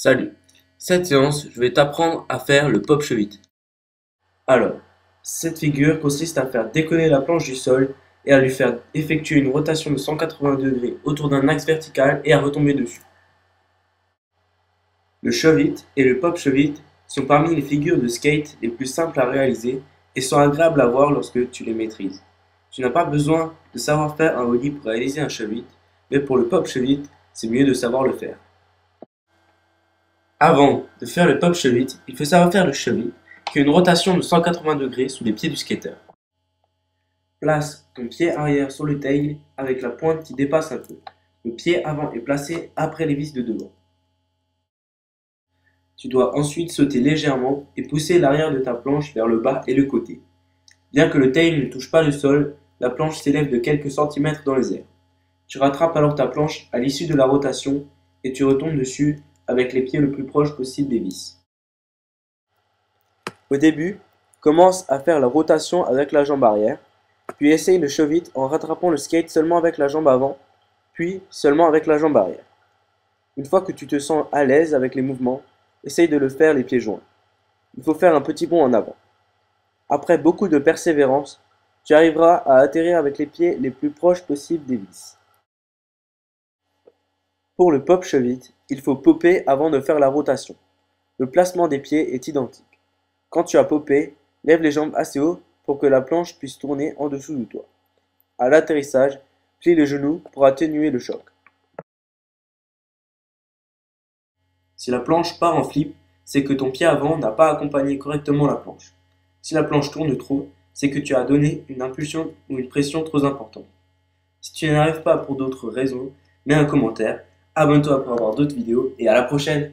Salut, cette séance, je vais t'apprendre à faire le pop chevette. Alors, cette figure consiste à faire décoller la planche du sol et à lui faire effectuer une rotation de 180 degrés autour d'un axe vertical et à retomber dessus. Le chevette et le pop chevette sont parmi les figures de skate les plus simples à réaliser et sont agréables à voir lorsque tu les maîtrises. Tu n'as pas besoin de savoir faire un ollie pour réaliser un chevette, mais pour le pop chevette, c'est mieux de savoir le faire. Avant de faire le pop chevette, il faut savoir faire le chevette, qui est une rotation de 180 degrés sous les pieds du skater. Place ton pied arrière sur le tail avec la pointe qui dépasse un peu. Le pied avant est placé après les vis de devant. Tu dois ensuite sauter légèrement et pousser l'arrière de ta planche vers le bas et le côté. Bien que le tail ne touche pas le sol, la planche s'élève de quelques centimètres dans les airs. Tu rattrapes alors ta planche à l'issue de la rotation et tu retombes dessus avec les pieds le plus proche possible des vis. Au début, commence à faire la rotation avec la jambe arrière, puis essaye le chevette en rattrapant le skate seulement avec la jambe avant, puis seulement avec la jambe arrière. Une fois que tu te sens à l'aise avec les mouvements, essaye de le faire les pieds joints. Il faut faire un petit bond en avant. Après beaucoup de persévérance, tu arriveras à atterrir avec les pieds les plus proches possibles des vis. Pour le pop chevette, il faut popper avant de faire la rotation. Le placement des pieds est identique. Quand tu as popé, lève les jambes assez haut pour que la planche puisse tourner en dessous de toi. À l'atterrissage, plie les genoux pour atténuer le choc. Si la planche part en flip, c'est que ton pied avant n'a pas accompagné correctement la planche. Si la planche tourne trop, c'est que tu as donné une impulsion ou une pression trop importante. Si tu n'y arrives pas pour d'autres raisons, mets un commentaire, abonne-toi pour avoir d'autres vidéos et à la prochaine!